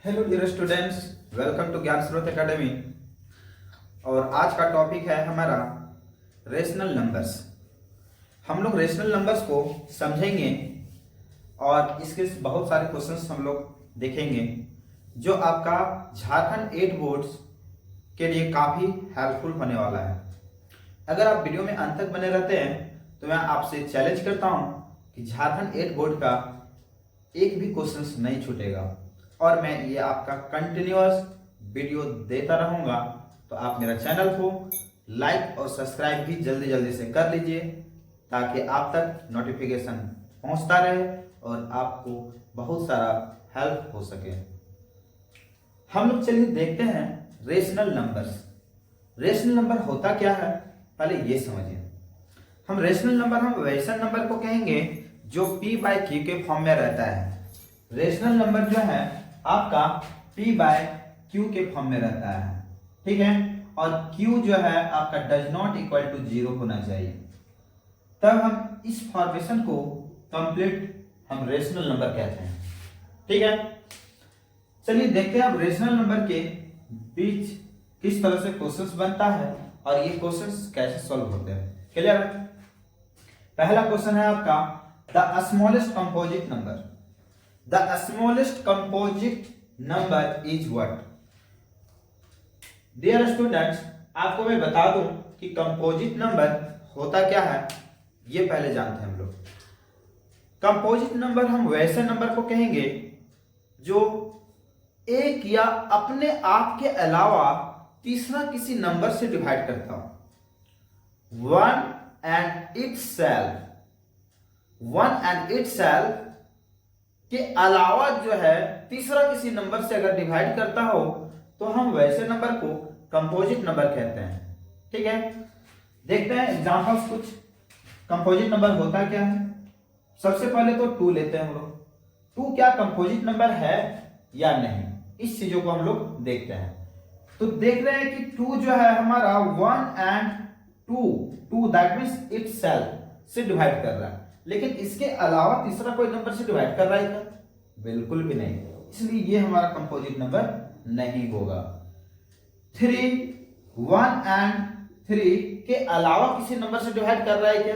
Hello dear students, welcome to Gyan Srot academy. और आज का टॉपिक है हमारा रेशनल नंबर्स। हम लोग रेशनल नंबर्स को समझेंगे और इसके बहुत सारे क्वेश्चंस हम लोग देखेंगे जो आपका झारखंड 8 बोर्ड्स के लिए काफ़ी हेल्पफुल होने वाला है। अगर आप वीडियो में अंत तक बने रहते हैं तो मैं आपसे चैलेंज करता हूं कि झारखंड 8 बोर्ड का एक भी क्वेश्चंस नहीं छूटेगा और मैं ये आपका कंटिन्यूअस वीडियो देता रहूंगा। तो आप मेरा चैनल को लाइक और सब्सक्राइब भी जल्दी जल्दी से कर लीजिए ताकि आप तक नोटिफिकेशन पहुंचता रहे और आपको बहुत सारा हेल्प हो सके। हम लोग चलिए देखते हैं रेशनल नंबर्स। रेशनल नंबर होता क्या है पहले ये समझिए। हम रेशनल नंबर हम वैसे नंबर को कहेंगे जो p/q के फॉर्म में रहता है। रेशनल नंबर जो है आपका p/q के फॉर्म में रहता है, ठीक है। और q जो है आपका डज नॉट इक्वल टू 0 होना चाहिए, तब हम इस फॉर्मेशन को कंप्लीट हम रेशनल नंबर कहते हैं, ठीक है। चलिए देखते हैं अब रेशनल नंबर के बीच किस तरह से क्वेश्चंस बनता है और ये क्वेश्चंस कैसे सॉल्व होते हैं। क्लियर है? पहला क्वेश्चन है आपका the smallest composite number. The smallest composite number is what? Dear students, आपको मैं बता दूं कि कंपोजिट नंबर होता क्या है, ये पहले जानते हैं हम लोग। कंपोजिट नंबर हम वैसे नंबर को कहेंगे जो एक या अपने आप के अलावा तीसरा किसी नंबर से डिवाइड करता हो। वन एंड इटसेल्फ के अलावा जो है तीसरा किसी नंबर से अगर डिवाइड करता हो तो हम वैसे नंबर को कंपोजिट नंबर कहते हैं, ठीक है। देखते हैं एग्जांपल्स कुछ। कंपोजिट नंबर होता क्या है? सबसे पहले तो 2 लेते हैं हम लोग। 2 क्या कंपोजिट नंबर है या नहीं, इस चीजों को हम लोग देखते हैं। तो देख रहे हैं कि 2 जो है हमारा 1 एंड 2 दैट मींस इटसेल्फ से डिवाइड कर रहा है, लेकिन इसके अलावा तीसरा कोई नंबर से डिवाइड कर रहा है क्या? बिल्कुल भी नहीं, इसलिए ये हमारा कंपोजिट नंबर नहीं होगा। 3 1 एंड 3 के अलावा किसी नंबर से डिवाइड कर रहा है क्या?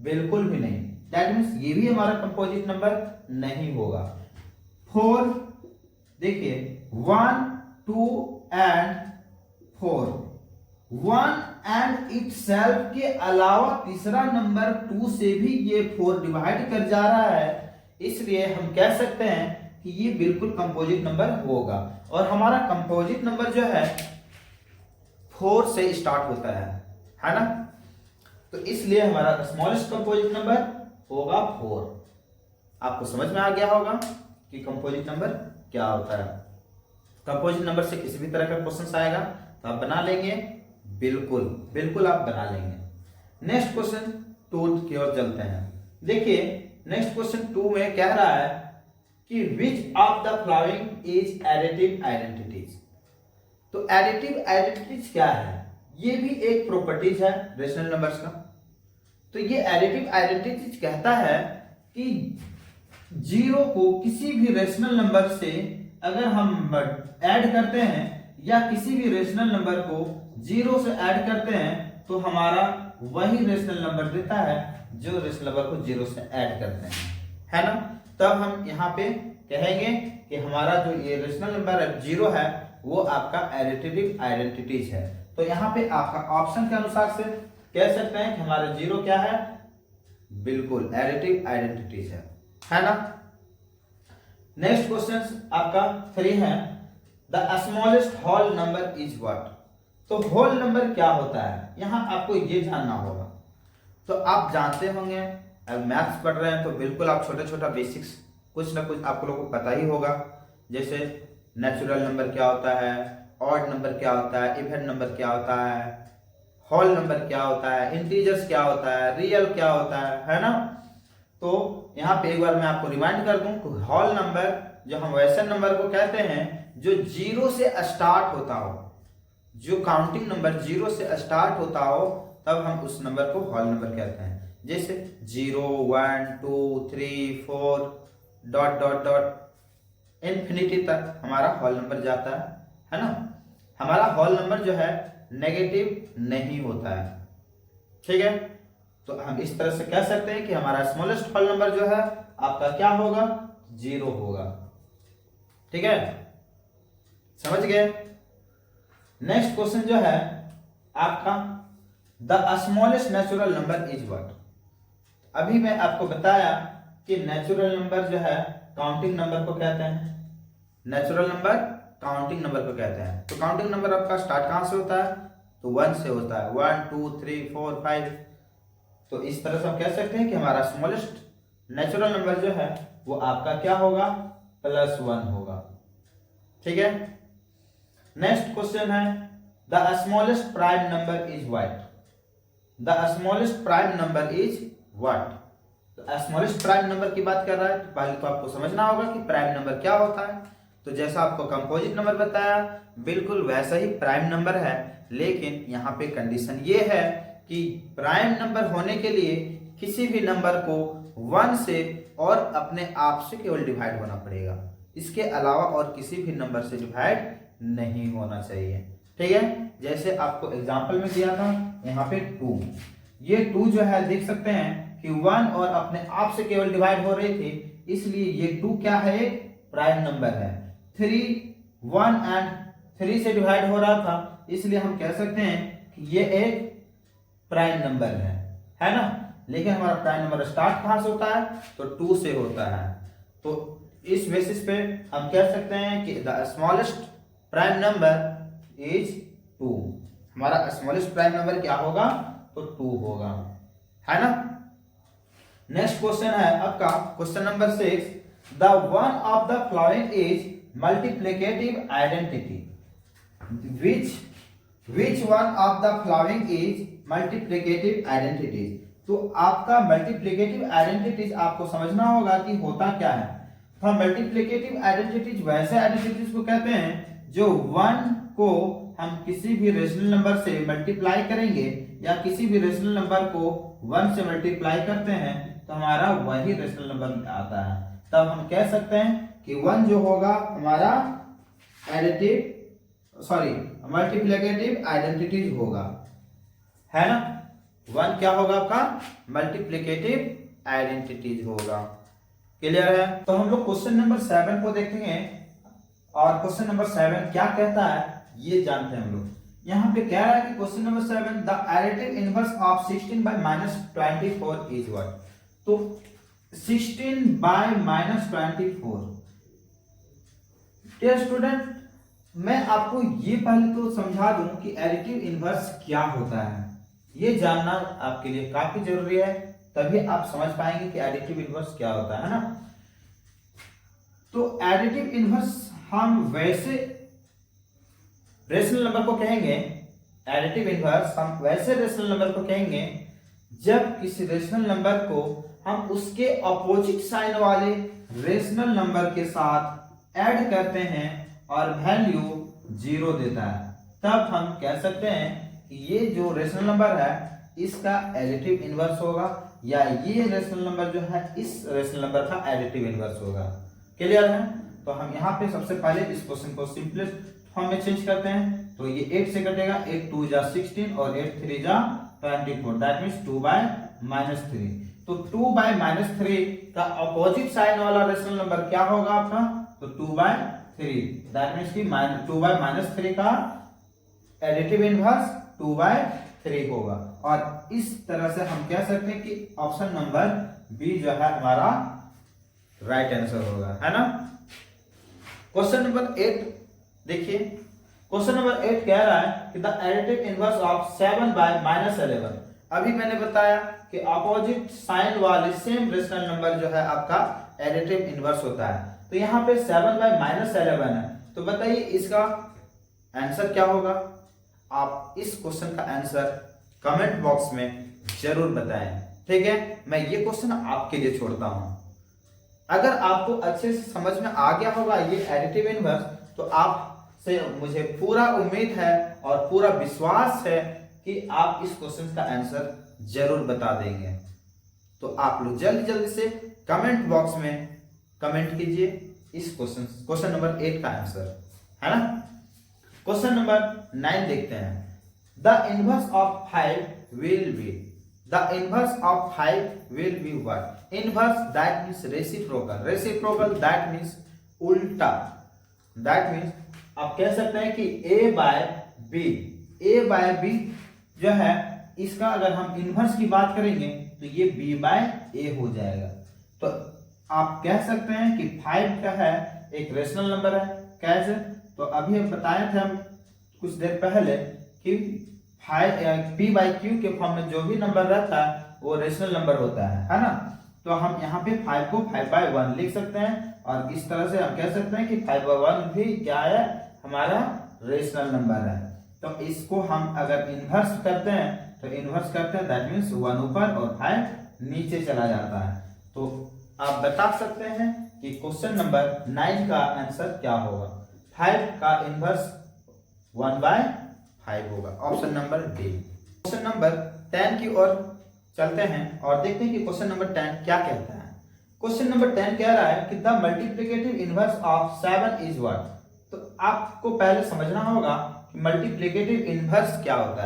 बिल्कुल भी नहीं, दैट मींस ये भी हमारा कंपोजिट नंबर नहीं होगा। 4 देखिए 1 2 एंड 4 1 एंड इटसेल्फ के अलावा तीसरा नंबर 2 से भी ये 4 डिवाइड कर जा रहा है, इसलिए हम कह सकते हैं कि ये बिल्कुल कंपोजिट नंबर होगा। और हमारा कंपोजिट नंबर जो है 4 से स्टार्ट होता है ना। तो इसलिए हमारा स्मॉलेस्ट कंपोजिट नंबर होगा 4। आपको समझ में आ गया होगा कि कंपोजिट नंबर क्या होता है। कंपोजिट नंबर से किसी भी तरह का क्वेश्चन आएगा तो आप बना लेंगे, बिल्कुल आप बना लेंगे। नेक्स्ट क्वेश्चन 2 की ओर चलते हैं। देखिए नेक्स्ट क्वेश्चन 2 में कह रहा है कि which of the following is additive identities. तो एडिटिव आइडेंटिटीज क्या है? ये भी एक प्रॉपर्टीज है रेशनल नंबर्स का। तो ये एडिटिव आइडेंटिटीज कहता है कि 0 को किसी भी रेशनल नंबर से अगर हम ऐड करते हैं या किसी भी रेशनल नंबर को 0 से ऐड करते हैं तो हमारा वही रेशनल नंबर देता है जो रेशनल नंबर को 0 से ऐड करते हैं, है ना। तब हम यहाँ पे कहेंगे कि हमारा जो ये रेशनल नंबर 0 है वो आपका एडिटिव आइडेंटिटीज है। तो यहाँ पे आपका ऑप्शन के अनुसार से कह सकते हैं कि हमारा 0 क्या है? बिल्कुल एडिटिव आइडेंटिटीज है ना। नेक्स्ट क्वेश्चन आपका 3 है the smallest whole number is what. तो होल नंबर क्या होता है, यहां आपको ये जानना होगा। तो आप जानते होंगे, अगर मैथ्स पढ़ रहे हैं तो बिल्कुल आप छोटा बेसिक्स कुछ ना कुछ आप लोगों को पता ही होगा। जैसे नेचुरल नंबर क्या होता है, ऑड नंबर क्या होता है, इवन नंबर क्या होता है, होल नंबर क्या होता है, इंटीजर्स क्या होता है, रियल क्या होता है ना। तो यहाँ पे एक बार मैं आपको रिमाइंड कर दूं कि होल नंबर जो हम वैसे नंबर को कहते हैं जो 0 से स्टार्ट होता हो, जो काउंटिंग नंबर 0 से स्टार्ट होता हो, तब हम उस नंबर को होल नंबर कहते हैं। जैसे 0 1 2 3 4 डॉट डॉट डॉट इन्फिनिटी तक हमारा होल नंबर जाता है ना। हमारा होल नंबर जो है नेगेटिव नहीं होता है, ठीक है। तो हम इस तरह से कह सकते हैं कि हमारा स्मॉलेस्ट होल नंबर जो है आपका क्या होगा, 0 होगा, ठीक है, समझ गए। नेक्स्ट क्वेश्चन जो है आपका, the smallest natural number is what. अभी मैं आपको बताया कि नेचुरल नंबर जो है काउंटिंग नंबर को कहते हैं, नेचुरल नंबर काउंटिंग नंबर को कहते हैं। तो काउंटिंग नंबर आपका स्टार्ट कहां से होता है, तो 1 से होता है, 1 2 3 4 5। तो इस तरह से हम कह सकते हैं कि हमारा स्मॉलेस्ट नेचुरल नंबर जो है वो आपका क्या होगा, +1 होगा, ठीक है। नेक्स्ट क्वेश्चन है, the smallest prime number is what. The smallest prime number is what. तो स्मॉलेस्ट प्राइम नंबर की बात कर रहा है, तो पहले तो आपको समझना होगा कि प्राइम नंबर क्या होता है। तो जैसा आपको कंपोजिट नंबर बताया बिल्कुल वैसा ही प्राइम नंबर है, लेकिन यहाँ पे कंडीशन ये है कि प्राइम नंबर होने के लिए किसी भी नंबर को 1 से और अपने आप से केवल डिवाइड होना पड़ेगा, इसके अलावा और किसी भी नंबर से डिवाइड नहीं होना चाहिए, ठीक है। जैसे आपको एग्जांपल में दिया था यहाँ पे 2, ये 2 जो है देख सकते हैं कि 1 और अपने आप से केवल डिवाइड हो रही थी, इसलिए ये 2 क्या है, एक प्राइम नंबर है। 3 1 एंड 3 से डिवाइड हो रहा था, इसलिए हम कह सकते हैं कि ये एक प्राइम नंबर है ना। लेकिन हमारा प्राइम नंबर स्टार्ट कहां से होता है, तो 2 से होता है। तो इस बेसिस पे हम कह सकते हैं कि the smallest prime number is 2। हमारा स्मॉलेस्ट प्राइम नंबर क्या होगा, तो 2 होगा, है ना। नेक्स्ट क्वेश्चन है आपका question number 6, the one of the following is multiplicative identity. Which one of the following is multiplicative identities. तो आपका मल्टीप्लिकेटिव आइडेंटिटीज आपको समझना होगा कि होता क्या है। तो मल्टीप्लिकेटिव आइडेंटिटीज वैसे आइडेंटिटीज को कहते हैं जो 1 को हम किसी भी रेशनल नंबर से मल्टीप्लाई करेंगे या किसी भी रेशनल नंबर को 1 से मल्टीप्लाई करते हैं तो हमारा वही रेशनल नंबर आता है। तब हम कह सकते हैं कि 1 जो होगा हमारा मल्टीप्लिकेटिव आइडेंटिटीज होगा, है ना। 1 क्या होगा आपका, मल्टीप्लिकेटिव आइडेंटिटीज होगा, क्लियर है। तो हम लोग क्वेश्चन नंबर 7 को देखेंगे, और क्वेश्चन नंबर 7 क्या कहता है ये जानते हैं हम लोग। यहाँ पे कह रहा है कि question number 7, the additive inverse of 16 by -24 is what. तो 16 by -24, डियर स्टूडेंट मैं आपको ये पहले तो समझा दूं कि एडिटिव इनवर्स क्या होता है, ये जानना आपके लिए काफी जरूरी है, तभी आप समझ पाएंगे कि एडिटिव इनवर्स क्या होता है ना। तो एडिटिव इनवर्स हम वैसे रेशनल नंबर को कहेंगे, एडिटिव इनवर्स हम वैसे रेशनल नंबर को कहेंगे जब किसी रेशनल नंबर को हम उसके अपोजिट साइन वाले रेशनल नंबर के साथ ऐड करते हैं और वैल्यू 0 देता है, तब हम कह सकते हैं कि ये जो रेशनल नंबर है इसका एडिटिव इनवर्स होगा, या ये रेशनल नंबर जो है इस रेशनल नंबर का एडिटिव इनवर्स होगा, क्लियर है। तो हम यहाँ पे सबसे पहले इस क्वेश्चन को सिंपलेस्ट फॉर्म में चेंज करते हैं। तो ये 8 से कटेगा, 8 2 जा 16 और 8 3 जा 24, दैट मींस 2 by -3। तो 2 by -3 का अपोजिट साइन वाला रेशनल नंबर क्या होगा आपका, तो 2 by 3, दैट मींस कि 2 by -3 का एडिटिव इनवर्स 2 by 3 होगा। और इस तरह से हम कह सकते हैं कि ऑप्शन नंबर बी जो है हमारा राइट आंसर होगा, है ना। क्वेश्चन नंबर 8 देखिए, क्वेश्चन नंबर 8 कह रहा है कि the additive inverse of 7 by -11। अभी मैंने बताया कि अपोजिट साइन वाले सेम रेशनल नंबर जो है आपका एडिटिव इनवर्स होता है। तो यहाँ पे 7 by -11 है, तो बताइए इसका आंसर क्या होगा। आप इस क्वेश्चन का आंसर कमेंट बॉक्स में जरूर बताएं, ठीक है। मैं ये क्वेश्चन आपके लिए छोड़ता हूं। अगर आपको अच्छे से समझ में आ गया होगा ये एडिटिव इनवर्स, तो आपसे मुझे पूरा उम्मीद है और पूरा विश्वास है कि आप इस क्वेश्चन का आंसर जरूर बता देंगे। तो आप लोग जल्दी जल्दी से कमेंट बॉक्स में कमेंट कीजिए, इस क्वेश्चन नंबर 8 का आंसर, है ना। क्वेश्चन नंबर 9 देखते हैं। The inverse of 5 will be, the inverse of 5 will be what? Inverse that means reciprocal, reciprocal that means उल्टा, दैट मींस आप कह सकते हैं कि a by B, a by B जो है इसका अगर हम इनवर्स की बात करेंगे तो ये b बाय a हो जाएगा। तो आप कह सकते हैं कि 5 का है एक रेशनल नंबर है। कैसे? तो अभी हम बताए थे हम कुछ देर पहले कि p बाई क्यू के फॉर्म में जो भी नंबर रहता है वो रेशनल नंबर होता है ना। तो हम यहाँ पे 5 को 5/1 लिख सकते हैं और इस तरह से हम कह सकते हैं कि 5/1 भी क्या है, हमारा रेशनल नंबर है। तो इसको हम अगर इन्वर्स करते हैं तो इन्वर्स करते हैं दैट मीन्स 1 ऊपर और 5 नीचे चला जाता है। तो आप बता सकते हैं कि क्वेश्चन नंबर 9 का आंसर क्या होगा? 5 का इन्वर्स 1/5 होगा, option number D. Question number 10 की ओर चलते हैं और देखते हैं कि क्वेश्चन नंबर 10 क्या कहता है। क्वेश्चन नंबर 10 कह रहा है कि the multiplicative inverse of 7 is what? तो आपको पहले समझना होगा कि मल्टीप्लिकेटिव इनवर्स क्या होता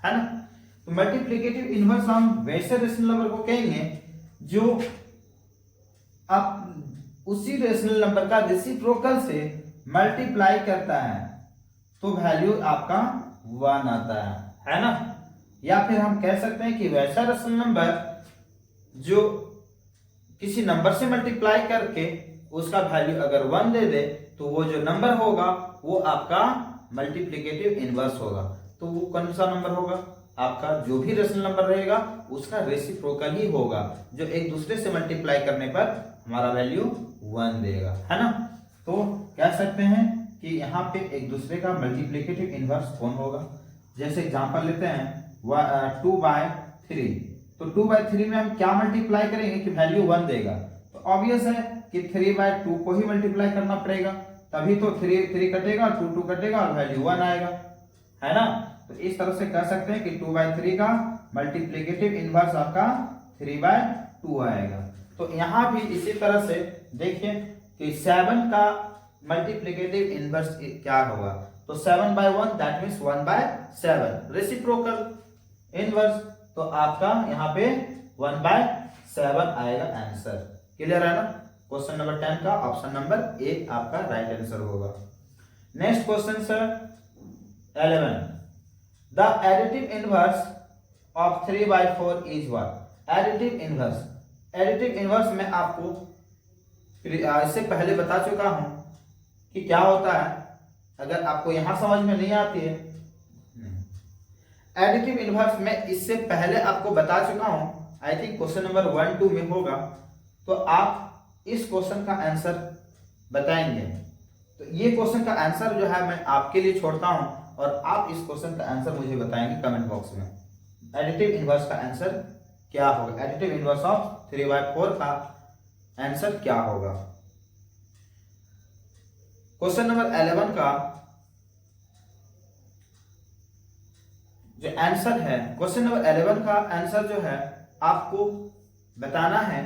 है ना। तो मल्टीप्लिकेटिव इनवर्स हम वैसे रेशनल नंबर को कहेंगे जो आप उसी रेशनल नंबर का रेसिप्रोकल से मल्टीप्लाई करता है तो वैल्यू आपका 1 आता है ना। या फिर हम कह सकते हैं कि वैसा रेशनल नंबर जो किसी नंबर से मल्टीप्लाई करके उसका वैल्यू अगर 1 दे दे तो वो जो नंबर होगा वो आपका मल्टीप्लिकेटिव इनवर्स होगा। तो वो कौन सा नंबर होगा? आपका जो भी रेशनल नंबर रहेगा उसका रेसिप्रोकल ही होगा, जो एक दूसरे से मल्टीप्लाई करने पर हमारा वैल्यू 1 देगा, है ना। तो कह सकते हैं कि यहाँ पे एक दूसरे का मल्टीप्लिकेटिव इनवर्स कौन होगा। जैसे एग्जांपल लेते हैं 2/3। तो 2/3 में हम क्या मल्टीप्लाई करेंगे कि वैल्यू 1 देगा। तो ऑब्वियस है कि 3/2 को ही मल्टीप्लाई करना पड़ेगा, तभी तो 3 कटेगा, 2 कटेगा और वैल्यू 1 आएगा, है ना। तो इस तरह से कह सकते हैं कि 2/3 का मल्टीप्लिकेटिव इनवर्स आपका 3/2 आएगा। तो यहाँ भी इसी तरह से देखिए कि 7 का मल्टीप्लिकेटिव इनवर्स क्या होगा। तो 7/1 दैट मीन्स 1/7 रेसिप्रोकल इनवर्स, तो आपका यहाँ पे 1/7 आएगा आंसर। क्लियर है ना। क्वेश्चन नंबर 10 का ऑप्शन नंबर ए आपका राइट आंसर होगा। Next question sir 11। The additive inverse of 3/4 is what? Additive inverse, additive inverse में आपको इससे पहले बता चुका हूं कि क्या होता है। अगर आपको यहां समझ में नहीं आती है एडिटिव इनवर्स में इससे पहले आपको बता चुका हूं, आई थिंक क्वेश्चन नंबर 1-2 में होगा। तो आप इस क्वेश्चन का आंसर बताएंगे। तो ये क्वेश्चन का आंसर जो है मैं आपके लिए छोड़ता हूं और आप इस क्वेश्चन का आंसर मुझे बताएंगे कमेंट बॉक्स में। एडिटिव इनवर्स का आंसर क्या होगा? एडिटिव इनवर्स ऑफ 3/4 का आंसर क्या होगा? क्वेश्चन नंबर 11 का जो आंसर है, क्वेश्चन नंबर 11 का आंसर जो है आपको बताना है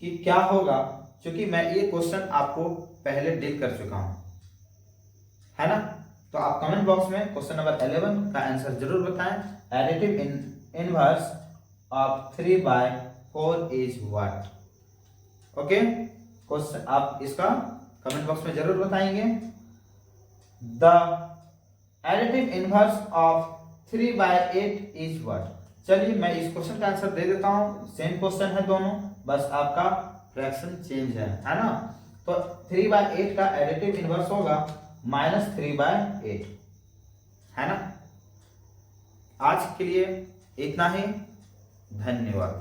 कि क्या होगा, क्योंकि मैं ये क्वेश्चन आपको पहले डील कर चुका हूं, है ना। तो आप कमेंट बॉक्स में क्वेश्चन नंबर 11 का आंसर जरूर बताएं। Additive inverse of 3/4 is what? Okay, question आप इसका कमेंट बॉक्स में जरूर बताएंगे। The additive inverse of 3/8 is what? चलिए मैं इस क्वेश्चन का आंसर दे देता हूं। सेम क्वेश्चन है दोनों, बस आपका फ्रैक्शन चेंज है ना। तो 3/8 का एडिटिव इनवर्स होगा -3/8, है ना। आज के लिए इतना ही, धन्यवाद।